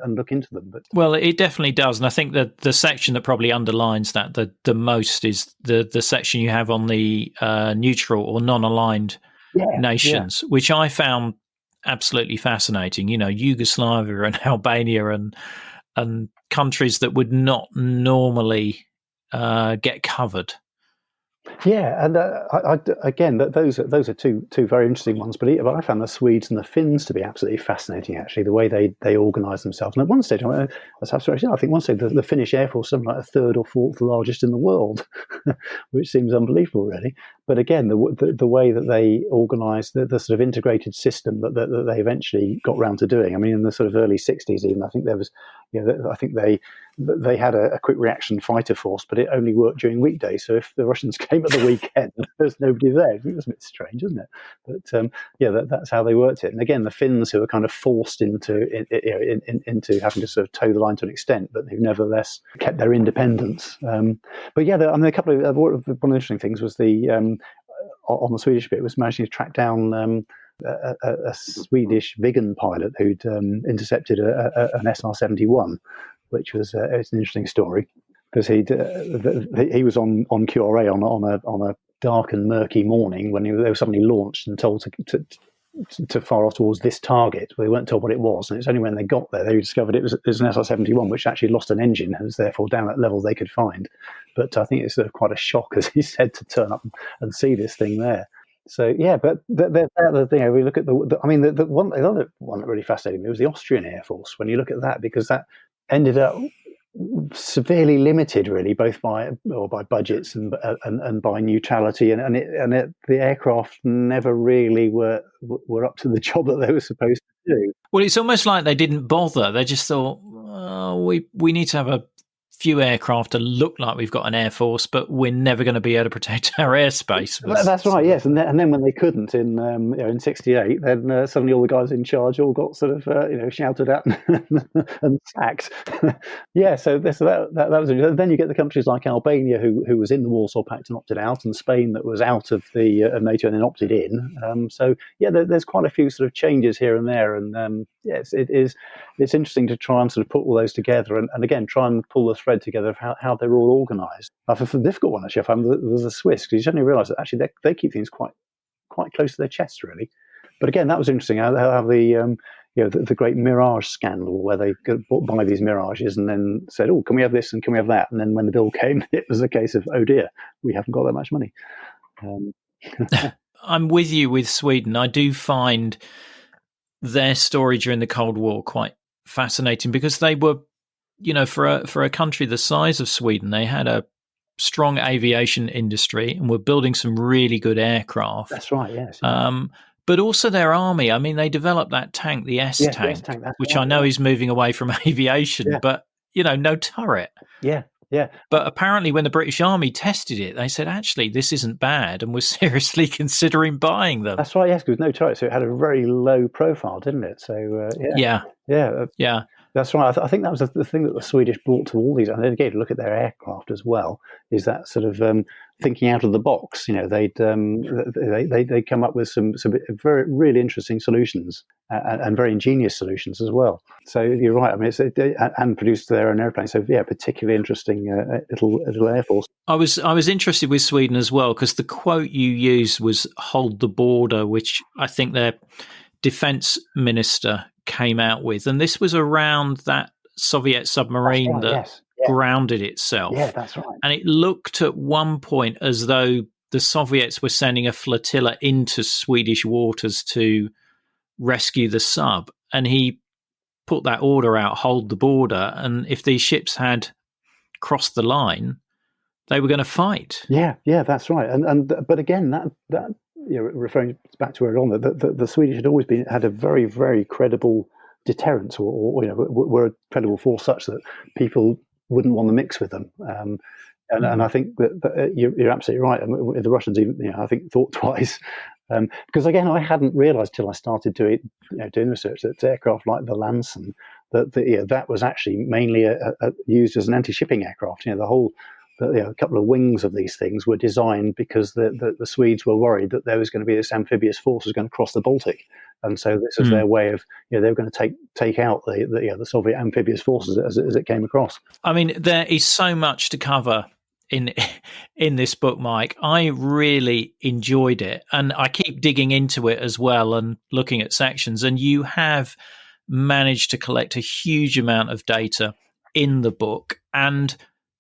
look into them. But well, it definitely does, and I think that the section that probably underlines that the most is the section you have on the neutral or non-aligned nations, which I found absolutely fascinating. Yugoslavia and Albania and countries that would not normally get covered. Yeah, and again, those are two very interesting ones. But I found the Swedes and the Finns to be absolutely fascinating. Actually, the way they organise themselves. And at one stage, I think one stage the Finnish Air Force is something like the third or fourth largest in the world, which seems unbelievable, really. But again, the way that they organised the sort of integrated system that they eventually got round to doing. I mean, in the sort of early '60s, even I think there was, I think they had a quick reaction fighter force, but it only worked during weekdays. So if the Russians came at the weekend, there's nobody there. I think it was a bit strange, isn't it? But that's how they worked it. And again, the Finns, who were kind of forced into having to sort of toe the line to an extent, but who nevertheless kept their independence. But yeah, a couple of one of the interesting things was on the Swedish bit was managing to track down a Swedish Viggen pilot who'd intercepted an SR-71, which was it's an interesting story because he was on QRA on a dark and murky morning when they were suddenly launched and told to fire off towards this target. They weren't told what it was, and it's only when they got there they discovered it was an SR-71, which actually lost an engine and was therefore down at levels they could find. But I think it's sort of quite a shock, as he said, to turn up and see this thing there. So yeah, but the thing, we look at the other one that really fascinated me was the Austrian Air Force. When you look at that, because that ended up severely limited, really, both by budgets and by neutrality, and the aircraft never really were up to the job that they were supposed to do. Well, it's almost like they didn't bother. They just thought, we need to have a few aircraft to look like we've got an air force, but we're never going to be able to protect our airspace. That's right, yes. And then when they couldn't in '68, then suddenly all the guys in charge all got sort of shouted at and sacked. Yeah, so that was interesting. Then you get the countries like Albania who was in the Warsaw Pact and opted out, and Spain that was out of the NATO and then opted in. So yeah, there's quite a few sort of changes here and there, and yes, it's interesting to try and sort of put all those together, and again try and pull the thread together of how they're all organised. For the difficult one, actually, I found there's the Swiss, because you suddenly realise that actually they keep things quite close to their chests, really. But again, that was interesting how the great Mirage scandal, where they buy these Mirages and then said, "Oh, can we have this and can we have that?" And then when the bill came, it was a case of, "Oh dear, we haven't got that much money." I'm with you with Sweden. I do find their story during the Cold War quite fascinating, because they were, for a country the size of Sweden, they had a strong aviation industry and were building some really good aircraft. That's right, yes. But also their army. I mean, they developed that tank, the S-tank, the S-tank, which right, I know is moving away from aviation, but, no turret. Yeah. But apparently when the British Army tested it, they said, actually, this isn't bad, and was seriously considering buying them. That's right, yes, because no turret, so it had a very low profile, didn't it? So, Yeah. That's right. I think that was the thing that the Swedish brought to all these, and then again, look at their aircraft as well, is that sort of thinking out of the box. They'd come up with some very really interesting solutions and very ingenious solutions as well. So you're right. I mean, and produced their own airplanes. So particularly interesting little air force. I was interested with Sweden as well, because the quote you used was "hold the border," which I think their defense minister came out with, and this was around that Soviet submarine grounded itself. Yeah, that's right. And it looked at one point as though the Soviets were sending a flotilla into Swedish waters to rescue the sub, and he put that order out, hold the border, and if these ships had crossed the line, they were going to fight. Yeah, that's right. But again, that referring back to earlier on, that the Swedish had always had a very, very credible deterrent, or were a credible force such that people wouldn't want to mix with them. And I think that you're absolutely right. I mean, the Russians even, I think, thought twice. Because again, I hadn't realised till I started doing research that aircraft like the Lansen, that was actually mainly used as an anti-shipping aircraft. A couple of wings of these things were designed because the Swedes were worried that there was going to be this amphibious force was going to cross the Baltic, and so this was their way of they were going to take out the Soviet amphibious forces as it came across. I mean, there is so much to cover in this book, Mike. I really enjoyed it, and I keep digging into it as well and looking at sections. And you have managed to collect a huge amount of data in the book, and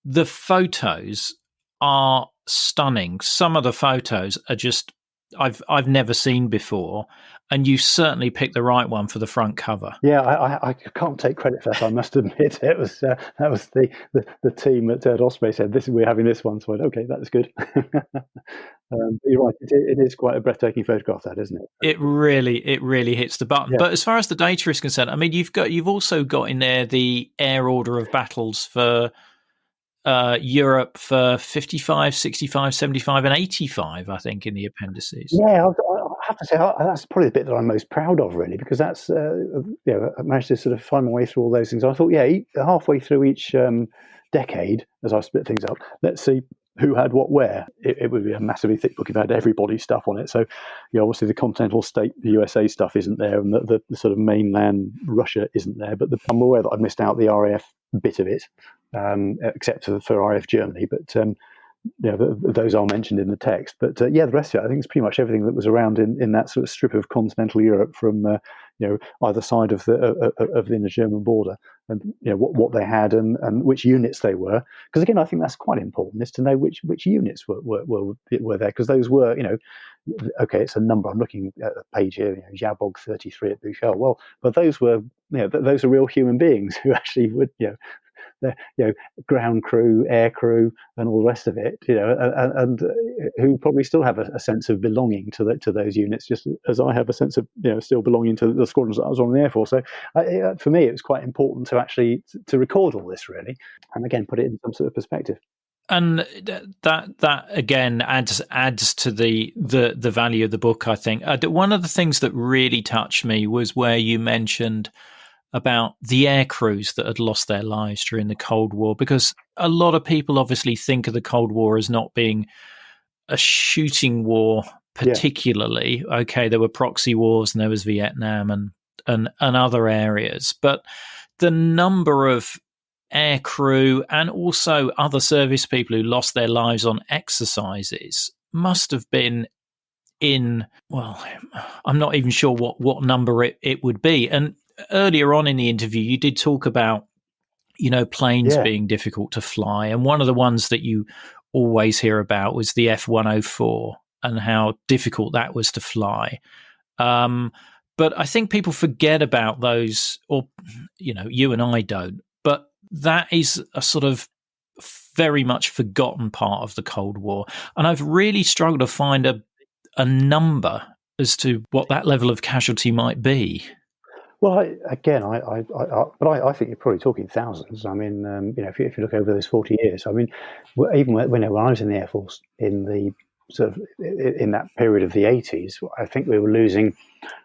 the photos are stunning. Some of the photos are just I've never seen before, and you certainly picked the right one for the front cover. Yeah, I can't take credit for that. I must admit, it was that was the team at Osprey said we're having this one, so I went, okay, that's good. You're right. It is quite a breathtaking photograph, that, isn't it? It really hits the button. Yeah. But as far as the data is concerned, I mean, you've also got in there the air order of battles for Europe for 55, 65, 75 and 85, I think, in the appendices. Yeah, I have to say that's probably the bit that I'm most proud of, really, because that's I managed to sort of find my way through all those things. I thought, halfway through each decade, as I split things up, let's see who had what where. It would be a massively thick book if it had everybody's stuff on it. So, obviously the continental state, the USA stuff isn't there, and the sort of mainland Russia isn't there. But I'm aware that I've missed out the RAF bit of it, except for RAF Germany. But those are mentioned in the text. But the rest of it, I think, is pretty much everything that was around in that sort of strip of continental Europe from either side of the inner German border, and what they had and which units they were. Because again, I think that's quite important, is to know which units were there, because those were okay, it's a number. I'm looking at a page here, Jabog 33 at Buchel. Well, but those were those are real human beings who actually would the ground crew, air crew, and all the rest of it, and who probably still have a sense of belonging to those units, just as I have a sense of still belonging to the squadrons that I was on in the Air Force. So for me, it was quite important to actually to record all this, really, and again put it in some sort of perspective. And that again adds to the value of the book, I think. One of the things that really touched me was where you mentioned about the air crews that had lost their lives during the Cold War, because a lot of people obviously think of the Cold War as not being a shooting war particularly. Yeah. Okay, there were proxy wars and there was Vietnam and other areas, but the number of air crew and also other service people who lost their lives on exercises must have been I'm not even sure what number it would be. And earlier on in the interview, you did talk about, planes being difficult to fly. And one of the ones that you always hear about was the F-104 and how difficult that was to fly. But I think people forget about those, or, you and I don't. But that is a sort of very much forgotten part of the Cold War. And I've really struggled to find a number as to what that level of casualty might be. Well, I think you're probably talking thousands. I mean, if you look over those 40 years, I mean, even when I was in the Air Force in the sort of in that period of the 80s, I think we were losing.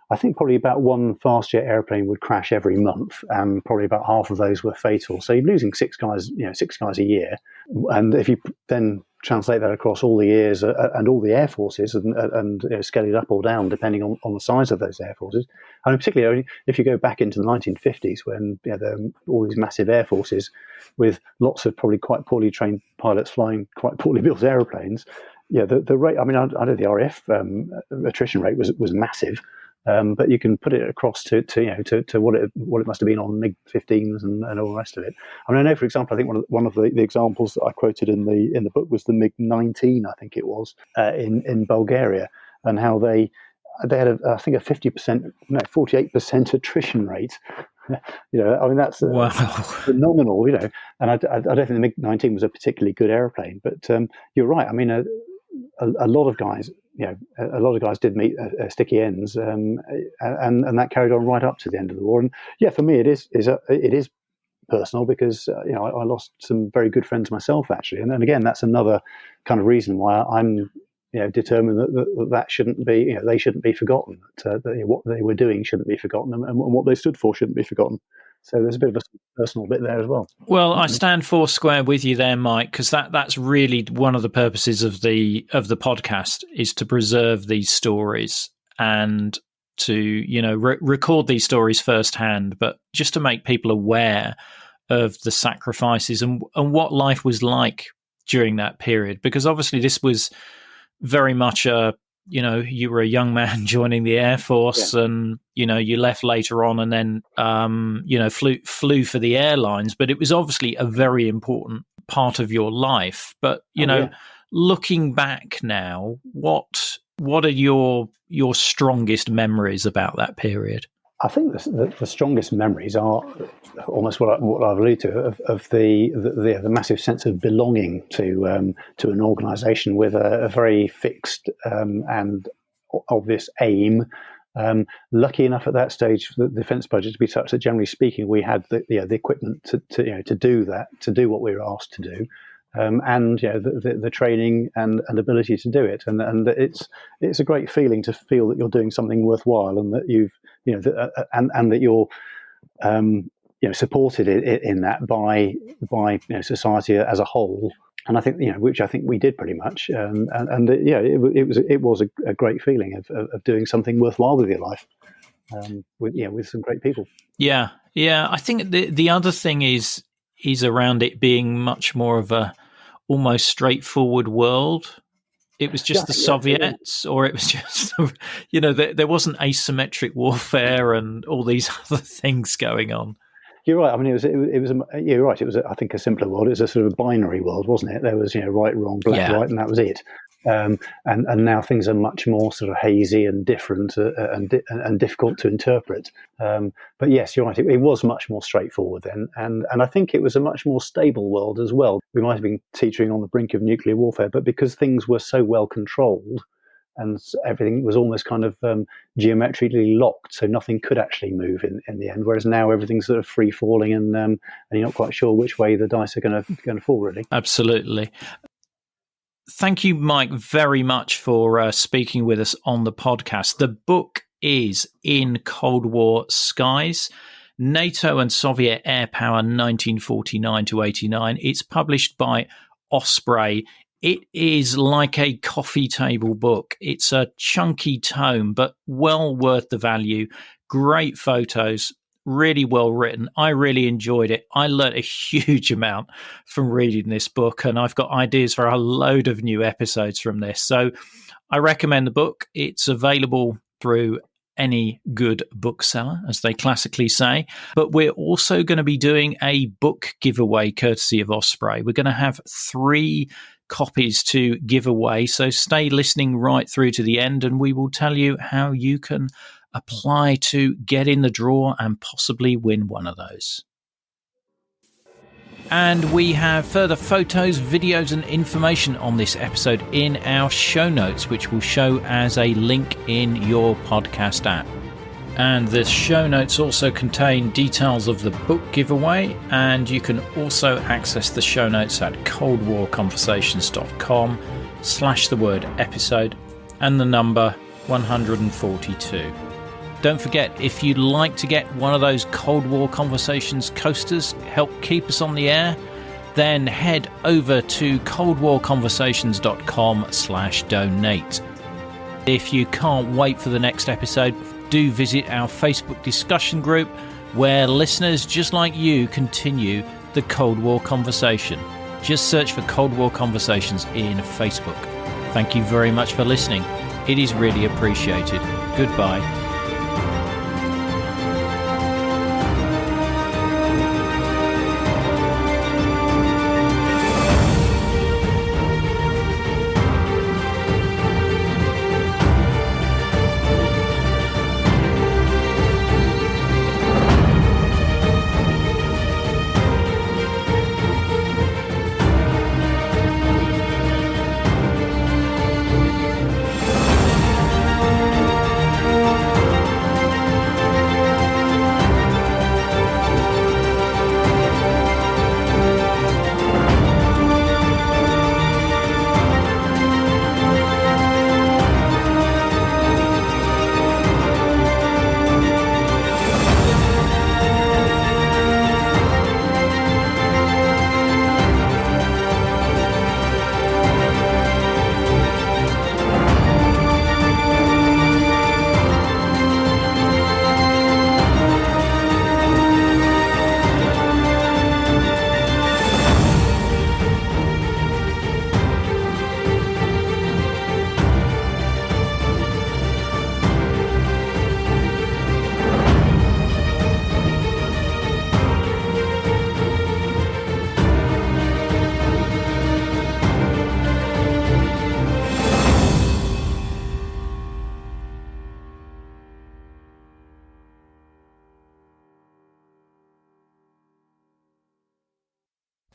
I think probably about one fast jet airplane would crash every month, and probably about half of those were fatal. So you're losing six guys a year. And if you then translate that across all the years and all the air forces and scale it up or down depending on the size of those air forces, and particularly if you go back into the 1950s when there were all these massive air forces with lots of probably quite poorly trained pilots flying quite poorly built airplanes. Yeah, the rate. I mean, I know the RAF attrition rate was massive. But you can put it across to what it must have been on MiG-15s and all the rest of it. I mean, I know, for example, I think one of the examples that I quoted in the book was the MiG-19, I think it was, in Bulgaria, and how they had I think a 48% attrition rate. I mean that's wow. Phenomenal. And I don't think the MiG-19 was a particularly good airplane, but you're right. I mean, a lot of guys. A lot of guys did meet sticky ends, and that carried on right up to the end of the war. And yeah, for me, it is personal because I lost some very good friends myself actually, and again, that's another kind of reason why I'm determined that shouldn't be they shouldn't be forgotten. That what they were doing shouldn't be forgotten, and what they stood for shouldn't be forgotten. So there's a bit of a personal bit there as well. Well, I stand four square with you there, Mike, because that's really one of the purposes of the podcast is to preserve these stories and to record these stories firsthand, but just to make people aware of the sacrifices and what life was like during that period. Because obviously this was very much you were a young man joining the Air Force, and you left later on, and then flew for the airlines. But it was obviously a very important part of your life. But looking back now, what are your strongest memories about that period? I think the strongest memories are almost what I've alluded to of the massive sense of belonging to an organisation with a very fixed and obvious aim. Lucky enough at that stage for the defence budget to be such that, generally speaking, we had the equipment to do that, to do what we were asked to do. And the training and ability to do it, and it's a great feeling to feel that you're doing something worthwhile, and that you've and that you're supported in that by society as a whole. And I think which I think we did pretty much, it was a great feeling of doing something worthwhile with your life, with some great people. Yeah. I think the other thing is around it being much more of a almost straightforward world. It was just the Soviets, or it was just, there wasn't asymmetric warfare and all these other things going on. You're right. I mean, you're right. It was, I think, a simpler world. It was a sort of binary world, wasn't it? There was, right, wrong, black, white, and that was it. And now things are much more sort of hazy and different and difficult to interpret. But yes, you're right. It was much more straightforward then, and I think it was a much more stable world as well. We might have been teetering on the brink of nuclear warfare, but because things were so well controlled and everything was almost kind of geometrically locked, so nothing could actually move in the end. Whereas now everything's sort of free falling, and you're not quite sure which way the dice are going to fall. Really, absolutely. Thank you, Mike, very much for speaking with us on the podcast. The book is In Cold War Skies, NATO and Soviet AirPower 1949 to 89. It's published by Osprey. It is like a coffee table book. It's a chunky tome, but well worth the value. Great photos. Really well written. I really enjoyed it. I learnt a huge amount from reading this book, and I've got ideas for a load of new episodes from this. So I recommend the book. It's available through any good bookseller, as they classically say. But we're also going to be doing a book giveaway courtesy of Osprey. We're going to have 3 copies to give away. So stay listening right through to the end, and we will tell you how you can apply to get in the draw and possibly win one of those. And we have further photos, videos and information on this episode in our show notes, which will show as a link in your podcast app. And the show notes also contain details of the book giveaway, and you can also access the show notes at coldwarconversations.com/the-word episode and the number 142. Don't forget, if you'd like to get one of those Cold War Conversations coasters, help keep us on the air, then head over to coldwarconversations.com/donate. If you can't wait for the next episode, do visit our Facebook discussion group where listeners just like you continue the Cold War conversation. Just search for Cold War Conversations in Facebook. Thank you very much for listening. It is really appreciated. Goodbye.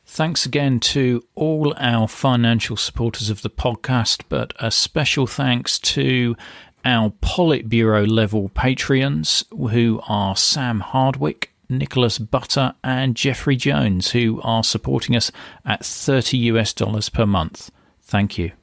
Thanks again to all our financial supporters of the podcast, but a special thanks to our Politburo level Patreons, who are Sam Hardwick, Nicholas Butter and Jeffrey Jones, who are supporting us at $30 per month. Thank you.